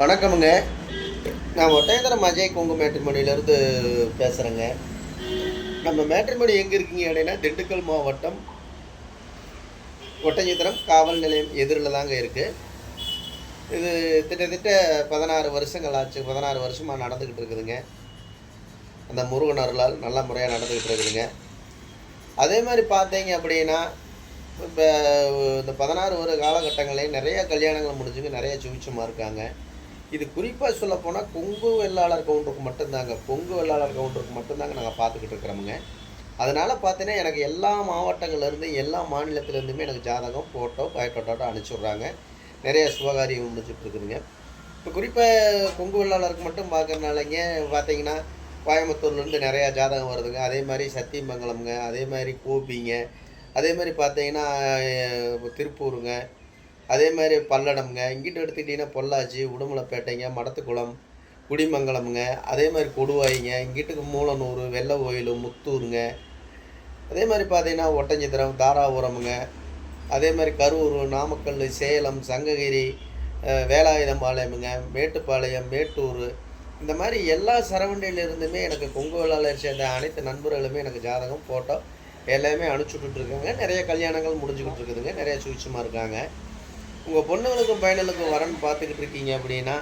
வணக்கமுங்க. நான் ஒட்டயந்திரம் அஜய் கொங்கு மேட்ரிமோனியிலேருந்து பேசுகிறேங்க. நம்ம மேட்ரிமோனி எங்கே இருக்கீங்க அப்படின்னா, திண்டுக்கல் மாவட்டம் ஒட்டஞ்சத்திரம் காவல் நிலையம் எதிரில் தாங்க இருக்குது. இது கிட்டத்தட்ட 16 வருஷங்கள் ஆச்சு. 16 வருஷமாக நடந்துக்கிட்டு இருக்குதுங்க. அந்த முருகன் அருளால் நல்ல முறையாக நடந்துக்கிட்டு இருக்குதுங்க. அதே மாதிரி பார்த்தீங்க அப்படின்னா, இப்போ இந்த 16 வருட காலகட்டங்களையும் நிறையா கல்யாணங்கள் முடிஞ்சுங்க, நிறைய சுவிட்சமாக இருக்காங்க. இது குறிப்பாக சொல்லப்போனால் கொங்கு வெள்ளாளர் கவுண்டருக்கு மட்டும்தாங்க. கொங்கு வெள்ளாளர் கவுண்டருக்கு மட்டும்தாங்க நாங்கள் பார்த்துக்கிட்டு இருக்கிறோமுங்க. அதனால் பார்த்தீங்கன்னா, எனக்கு எல்லா மாவட்டங்கள்லேருந்து எல்லா மாநிலத்திலேருந்துமே எனக்கு ஜாதகம், ஃபோட்டோ, பயோடேட்டாவோட அனுப்பிச்சி விட்றாங்க. நிறைய சுபகாரியம் முடிச்சுட்ருக்குதுங்க. இப்போ குறிப்பாக கொங்கு வெள்ளாளருக்கு மட்டும் பார்க்குறனாலங்க பார்த்தீங்கன்னா, கோயம்புத்தூர்லேருந்து நிறையா ஜாதகம் வருதுங்க. அதே மாதிரி சத்தியமங்கலம்ங்க, அதே மாதிரி கோபிங்க, அதே மாதிரி பார்த்தீங்கன்னா திருப்பூருங்க, அதே மாதிரி பல்லடம்ங்க, இங்கிட்டு எடுத்துக்கிட்டிங்கன்னா பொள்ளாச்சி, உடுமலைப்பேட்டைங்க, மடத்துக்குளம், குடிமங்கலம்ங்க, அதே மாதிரி கொடுவாயிங்க, இங்கிட்டுக்கு மூலனூர், வெள்ளை கோயில், முத்தூருங்க, அதே மாதிரி பார்த்தீங்கன்னா ஒட்டஞ்சத்திரம், தாராபுரமுங்க, அதே மாதிரி கரூர், நாமக்கல், சேலம், சங்ககிரி, வேலாயுதம்பாளையமுங்க, மேட்டுப்பாளையம், மேட்டூர், இந்த மாதிரி எல்லா சரவண்டியிலிருந்துமே எனக்கு கொங்கு வெள்ளாளரை சேர்ந்த அனைத்து நண்பர்களுமே எனக்கு ஜாதகம், ஃபோட்டோ எல்லாமே அனுப்பிச்சுட்ருக்காங்க. நிறைய கல்யாணங்கள் முடிஞ்சுக்கிட்டு இருக்குதுங்க. நிறைய சுவிட்சமாக இருக்காங்க. உங்கள் பொண்ணுங்களுக்கும் பையனுக்கும் வரன்னு பார்த்துக்கிட்டு இருக்கீங்க அப்படின்னா,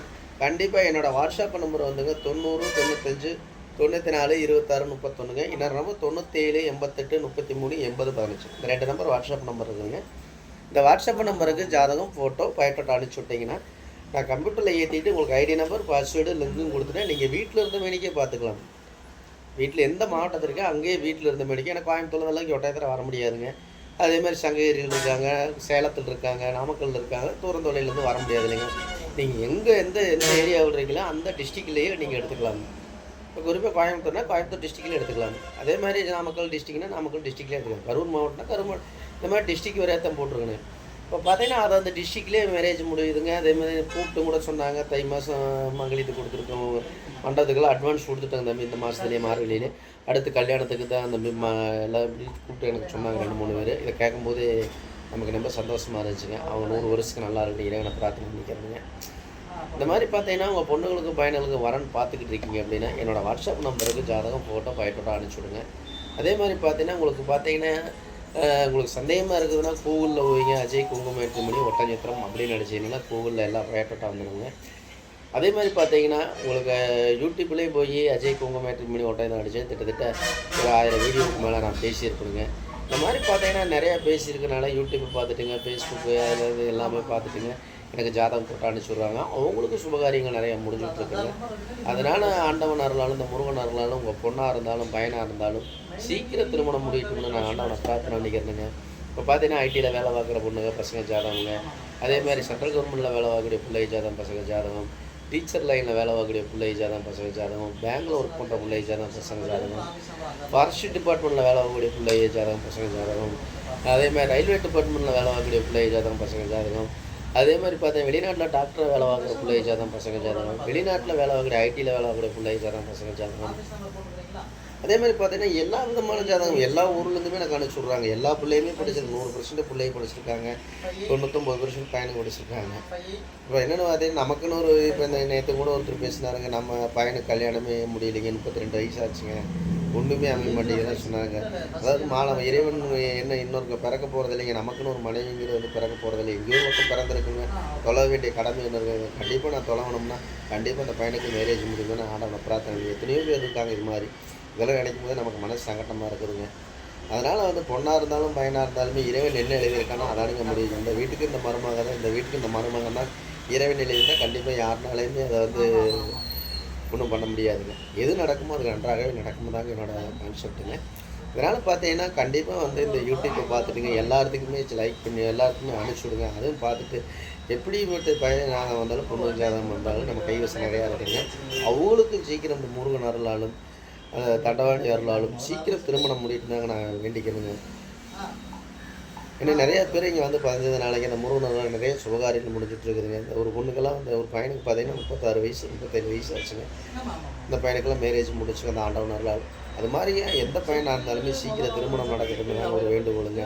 கண்டிப்பாக என்னோடய வாட்ஸ்அப் நம்பர் வந்துங்க 90 95 94 26 31ங்க. இன்னொரு நம்பர் 97 88 33 80 15. இந்த 2 நம்பர் வாட்ஸ்அப் நம்பர் இருக்குதுங்க. இந்த வாட்ஸ்அப் நம்பருக்கு ஜாதகம், ஃபோட்டோ, பயோடேட்டா அனுப்பிச்சி விட்டிங்கன்னா, நான் கம்ப்யூட்டரில் ஏற்றிட்டு உங்களுக்கு ஐடி நம்பர், பாஸ்வேர்டு, லிங்க்கும் கொடுத்துட்டேன். நீங்கள் வீட்டில் இருந்த மேனிக்கே பார்த்துக்கலாம். வீட்டில் எந்த மாவட்டத்தில் இருக்கோ அங்கேயே வீட்டில் இருந்த மேனிக்கே. எனக்கு கோயம்புத்தூர்லாம் இங்கே ஒட்டாயத்தில் வர முடியாதுங்க. அதே மாதிரி சங்ககிரியில் இருக்காங்க, சேலத்தில் இருக்காங்க, நாமக்கல்லில் இருக்காங்க. தூரந்தொலையிலேருந்து வர முடியாது இல்லைங்க. நீங்கள் எந்த எந்த ஏரியாவில் இருக்கீங்களோ அந்த டிஸ்ட்ரிக்ட்லேயே நீங்கள் எடுத்துக்கலாம். இப்போ குறிப்பாக கோயம்புத்தூர்னா கோயம்புத்தூர் டிஸ்ட்ரிக்ட்லேயே எடுத்துக்கலாம். அதே மாதிரி நாமக்கல் டிஸ்ட்ரிக்ட்னா நாமக்கல் டிஸ்ட்ரிக்ட்லேயே எடுத்துக்கலாம். கரூர் மாவட்டம்னா கரூர், இந்த மாதிரி டிஸ்ட்ரிக்ட் வரையாத்தான் போட்டிருக்கேன். இப்போ பார்த்தீங்கன்னா அது அந்த டிஸ்ட்ரிக்ட்லேயே மேரேஜ் முடியுதுங்க. அதே மாதிரி கூப்பிட்டு கூட சொன்னாங்க, தை மாதம் மகளிருக்கு கொடுத்துருக்கோம், மண்டபத்துக்கெல்லாம் அட்வான்ஸ் கொடுத்துட்டாங்க தம்பி இந்த மாதத்துலேயே மார்கழியிலே. அடுத்து கல்யாணத்துக்கு தான் அந்த எல்லாம் இப்படி கூப்பிட்டு எனக்கு சொன்னாங்க 2-3 பேர். இதை கேட்கும்போது நமக்கு ரொம்ப சந்தோஷமாக இருந்துச்சுங்க. அவங்க 100 வருஷத்துக்கு நல்லா இருக்கணும் இறைவனை பிரார்த்தனை பண்ணிக்கிறேங்க. இந்த மாதிரி பார்த்தீங்கன்னா உங்கள் பொண்ணுங்களுக்கும் பையனுங்களுக்கும் வரன்னு பார்த்துக்கிட்டு இருக்கீங்க அப்படின்னா, என்னோடய வாட்ஸ்அப் நம்பருக்கு ஜாதகம், ஃபோட்டோ, பயோடேட்டா அனுப்பிச்சி விடுங்க. அதே மாதிரி பார்த்தீங்கன்னா உங்களுக்கு சந்தேகமாக இருக்குதுன்னா கூகுளில் போய்ங்க அஜய் கொங்கு மேட்ரிமோனி ஒட்டஞ்சத்திரம் அப்படின்னு அடிச்சிங்கன்னா கூகுளில் எல்லா பயோடேட்டா வந்துடுங்க. அதே மாதிரி பார்த்தீங்கன்னா உங்களுக்கு யூடியூப்லேயே போய் அஜய் கொங்கு மேட்ரிமோனி ஒட்டஞ்சத்திரம் அடித்தேன். கிட்டத்தட்ட ஒரு 1000 வீடியோவுக்கு மேலே நான் பேசியிருப்பேங்க. இந்த மாதிரி பார்த்தீங்கன்னா நிறையா பேசியிருக்கனால யூடியூப்பை பார்த்துட்டுங்க, ஃபேஸ்புக்கு அதில் எல்லாமே பார்த்துட்டுங்க எனக்கு ஜாதகம் போட்டு அனுப்பிச்சுடுறாங்க. அவங்களுக்கு சுபகாரியங்கள் நிறையா முடிஞ்சுட்ருக்குங்க. அதனால் ஆண்டவன் அருளாலும் இந்த முருகன் அருளாலும் உங்கள் பொண்ணாக இருந்தாலும் பையனாக இருந்தாலும் சீக்கிரம் திருமணம் முடியட்டும்னு நான் ஆண்டவனை பிரார்த்தனை பண்ணிக்கிறேனுங்க. இப்போ பார்த்தீங்கன்னா ஐடியில் வேலை பார்க்குற பொண்ணுங்க பசங்க ஜாதகங்க, அதே மாதிரி சென்ட்ரல் கவர்மெண்ட்டில் வேலை பார்க்கக்கூடிய பிள்ளை ஜாதகம் பசங்க ஜாதகம், டீச்சர் லைனில் வேலை பார்க்கக்கூடிய பிள்ளை ஜாதகம் பசங்க ஜாதகம், பேங்கில் ஒர்க் பண்ணுற பிள்ளை ஜாதகம் பசங்க ஜாதகம், ஃபாரஸ்ட் டிபார்ட்மெண்ட்டில் வேலை பார்க்கக்கூடிய பிள்ளை ஜாதகம் பசங்க ஜாதகம், அதே மாதிரி ரயில்வே டிபார்ட்மெண்ட்டில் வேலை பார்க்கக்கூடிய பிள்ளை ஜாதகம் பசங்க ஜாதகம், அதே மாதிரி பார்த்தா வெளிநாட்டில் டாக்டரை வேலை பார்க்குற பிள்ளை ஜாதகம் பசங்க ஜாதகம், வெளிநாட்டில் வேலை பார்க்குற ஐடியில் வேலை பார்க்குற பிள்ளை ஜாதகம் பசங்க ஜாதகம், அதே மாதிரி பார்த்தீங்கன்னா எல்லா விதமான ஜாதகம் எல்லா ஊர்லேருந்துமே எனக்கு அனுப்பிச்சி விட்றாங்க. எல்லா பிள்ளையுமே படிச்சிருக்கு. 100% பிள்ளையும் படிச்சிருக்காங்க, 99% பையனுக்கு படிச்சிருக்காங்க. இப்போ என்னென்னு பார்த்தீங்கன்னா நமக்குன்னு ஒரு இப்போ இந்த நேற்று கூட ஒருத்தர் பேசினாருங்க, நம்ம பையனுக்கு கல்யாணமே முடியலைங்க, 32 வயசு ஆச்சுங்க, ஒன்றுமே அமைய மாட்டேங்குதுன்னு சொன்னாங்க. அதாவது இறைவன் என்ன இன்னொரு பிறக்க போகிறது இல்லைங்க, நமக்குன்னு ஒரு மனைவிங்கிறது வந்து பிறக்க போகிறது இல்லை, எங்கேயோ மட்டும் பிறந்திருக்குங்க, தொலை வேண்டிய கடமை என்ன இருக்குங்க. கண்டிப்பாக நான் தொலைவணும்னா கண்டிப்பாக அந்த பையனுக்கு மேரேஜ் முடியும்னு ஆண்டவனை பிரார்த்தனை. எத்தனையோ பேர் இருக்காங்க இது மாதிரி. இதெல்லாம் நினைக்கும் போது நமக்கு மனசு சங்கட்டமாக இருக்குதுங்க. அதனால் வந்து பொண்ணாக இருந்தாலும் பையனாக இருந்தாலுமே இறைவன் என்ன எழுதியிருக்கானோ அதானுங்க முடியும். இந்த வீட்டுக்கு இந்த மருமக தான், இந்த வீட்டுக்கு இந்த மருமகன் தான் இறைவன் எழுதியிருந்தால் கண்டிப்பாக யாருனாலையுமே அதை வந்து ஒன்றும் பண்ண முடியாதுங்க. எது நடக்குமோ அது நன்றாகவே நடக்கும் தாங்க என்னோடய கான்செப்ட்டுங்க. இதனால் பார்த்தீங்கன்னா கண்டிப்பாக வந்து இந்த யூடியூப்பை பார்த்துட்டுங்க எல்லாத்துக்குமே லைக் பண்ணி எல்லாத்துக்குமே அனுப்பிச்சி விடுங்க. அதுவும் பார்த்துட்டு எப்படிப்பட்ட பையன் நாங்கள் வந்தாலும் பொண்ணு ஜாதகம் வந்தாலும் நம்ம கைவசம் நிறையா இருக்குங்க. அவங்களுக்கும் சீக்கிரம் இந்த முருகன் அருளாலும் தண்டவாணி அருளாலும் சீக்கிரம் திருமணம் முடிட்டுனாங்க நான் வேண்டிக்கணுங்க. ஏன்னா நிறையா பேர் இங்கே வந்து 15 நாளைக்கு அந்த முருகன் நிறைய சுபகாரியங்கள் முடிஞ்சிட்டு இருக்குதுங்க. இந்த ஒரு பொண்ணுக்கெல்லாம் வந்து ஒரு பையனுக்கு பார்த்தீங்கன்னா 36 வயசு 37 வயசு ஆச்சுங்க. இந்த பையனுக்கெல்லாம் மேரேஜ் முடிச்சுங்க அந்த ஆண்டவன் அருளால். அது மாதிரிங்க எந்த பையனாக இருந்தாலுமே சீக்கிரம் திருமணம் நடக்கட்டும்னு ஒரு வேண்டுகோளுங்க.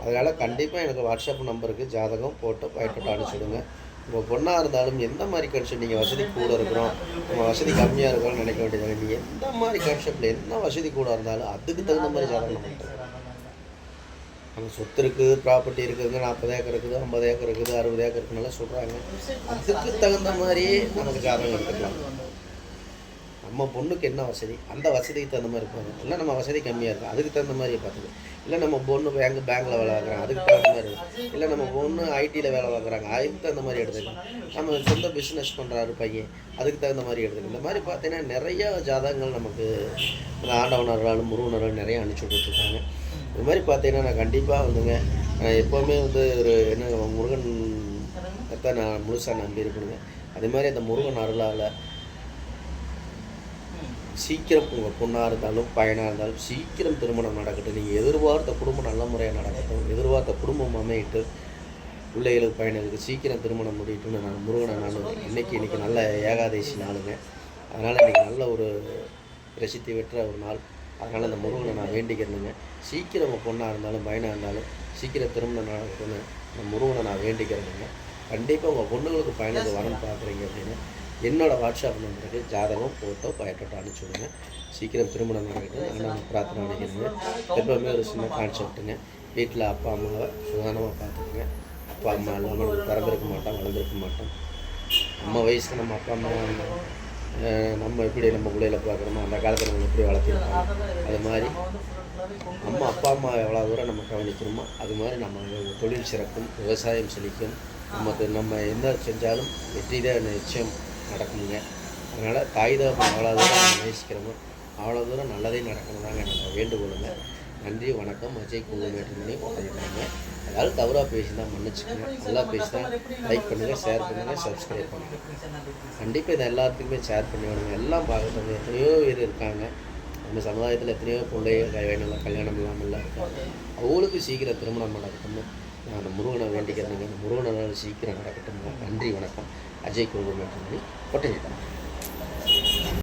அதனால் கண்டிப்பாக எனக்கு வாட்ஸ்அப் நம்பருக்கு ஜாதகம், ஃபோட்டோ, பயோடேட்டா அனுப்பிச்சுடுங்க. உங்கள் பொண்ணாக இருந்தாலும் எந்த மாதிரி கான்செப்ட் நீங்கள் வசதி கூட இருக்கிறோம், நம்ம வசதி கம்மியாக இருக்கிறோம்னு நினைக்க வேண்டியது. நீங்கள் எந்த மாதிரி கான்செப்டில் என்ன வசதி கூட இருந்தாலும் அதுக்கு தகுந்த மாதிரி ஜாதகம் நம்ம நம்ம சொத்து இருக்குது, ப்ராப்பர்ட்டி இருக்குதுங்க, 40 ஏக்கர் இருக்குது, 50 ஏக்கர் இருக்குது, 60 ஏக்கர் இருக்குதுன்னெல்லாம் சொல்கிறாங்க. அதுக்கு தகுந்த மாதிரியே நமக்கு ஜாதகம் எடுத்துக்கலாம். நம்ம பொண்ணுக்கு என்ன வசதி, அந்த வசதிக்கு தகுந்த மாதிரி இருப்பாங்க. இல்லை நம்ம வசதி கம்மியாக இருக்கும், அதுக்கு தகுந்த மாதிரி பார்த்துக்கு. இல்லை நம்ம பொண்ணு பேங்கில் வேலை பார்க்குறாங்க, அதுக்கு தகுந்த மாதிரி இருக்கும். இல்லை நம்ம பொண்ணு ஐடியில் வேலை பார்க்குறாங்க, அதுக்கு தகுந்த மாதிரி எடுத்துக்கலாம். நம்ம சொந்த பிஸ்னஸ் பண்ணுறாரு பையன், அதுக்கு தகுந்த மாதிரி எடுத்துக்கலாம். இந்த மாதிரி பார்த்தீங்கன்னா நிறையா ஜாதகங்கள் நமக்கு அந்த ஆண்டவனர்களாலும் முருகனர்கள் நிறையா அனுப்பிச்சி விட்டுருக்காங்க. இது மாதிரி பார்த்தீங்கன்னா நான் கண்டிப்பாக வந்துங்க எப்போவுமே ஒரு என்ன முருகன் தான் நான் முழுசாக நம்பி இருக்கணுங்க. அதே மாதிரி அந்த முருகன் அருளால் சீக்கிரம் உங்கள் பொண்ணாக இருந்தாலும் பையனாக இருந்தாலும் சீக்கிரம் திருமணம் நடக்கட்டும். நீங்கள் எதிர்பார்த்த குடும்பம் நல்ல முறையாக நடக்கட்டும். எதிர்பார்த்த குடும்பம் அமையிட்டு பிள்ளைகளுக்கு பையனுக்கு சீக்கிரம் திருமணம் முடியட்டும்னு நான் முருகனை இன்றைக்கி நல்ல ஏகாதசி நாளுங்க. அதனால் இன்றைக்கி நல்ல ஒரு பிரசித்தி பெற்ற ஒரு நாள். அதனால் அந்த முருகனை நான் வேண்டிக்கிறேனுங்க. சீக்கிரம் உங்கள் பொண்ணாக இருந்தாலும் பையனாக இருந்தாலும் சீக்கிரம் திருமணம் நடக்கணும்னு அந்த முருகனை நான் வேண்டிக்கிறேனுங்க. கண்டிப்பாக உங்கள் பொண்ணுங்களுக்கு பையனுக்கு வரன்னு பார்க்குறீங்க அப்படின்னு என்னோடய வாட்ஸ்அப் நம்பருக்கு ஜாதகம் ஃபோட்டோ பயட்டோட்டோ அனுப்பிச்சி விடுங்க. சீக்கிரம் திருமணம் நடக்கட்டும் நான் பிரார்த்தனை பண்ணிக்கிறேங்க. எப்போவுமே ஒரு சின்ன கான்செப்ட்டுங்க. வீட்டில் அப்பா அம்மாவை சுதானமாக பார்த்துக்குங்க. அப்பா அம்மா இல்லாமல் நம்ம பிறந்திருக்க மாட்டோம், வளர்ந்துருக்க மாட்டோம். நம்ம வயசுக்கு நம்ம அப்பா அம்மா நம்ம எப்படி நம்ம பிள்ளையில பார்க்குறோமோ அந்த காலத்தில் நம்ம எப்படி வளர்த்திருக்கோம், அது மாதிரி நம்ம அப்பா அம்மா எவ்வளோ தூரம் நம்ம கவனிக்கணுமோ அது மாதிரி நம்ம தொழில் சிறக்கும், விவசாயம் செழிக்கும். நம்ம என்ன செஞ்சாலும் வெற்றி தான் நிச்சயம் நடக்குங்க. அதனால் தாய் தகப்பன் எவ்வளோ தூரம் நம்ம நேசிக்கிறோமோ அவ்வளோ தூரம் நல்லதே நடக்கணும் தாங்க நம்ம வேண்டுகோளுங்க. நன்றி, வணக்கம். அஜய் குங்குமேட்டுமணி பண்ணிட்டாங்க. அதாவது தவறாக பேசினா மன்னிச்சுக்கோங்க. நல்லா பேசினா லைக் பண்ணுங்கள், ஷேர் பண்ணுங்கள், சப்ஸ்கிரைப் பண்ணுங்கள். கண்டிப்பாக இதை எல்லாத்துக்குமே ஷேர் பண்ணி விடுங்க. எல்லாம் பார்க்கறது எத்தனையோ பேர் இருக்காங்க நம்ம சமுதாயத்தில், எத்தனையோ பிள்ளைகள் கல்யாணம் இல்லாமல் இருக்காங்க. அவங்களுக்கு சீக்கிரம் திருமணம் நடக்கணும்னு நான் அந்த முருகனை வேண்டிக்கிறேங்க. அந்த முருகனை சீக்கிரம் நடக்கட்டும். நன்றி, வணக்கம். அஜய் குங்குமேட்டுமணி கொட்டஞ்சிட்டாங்க.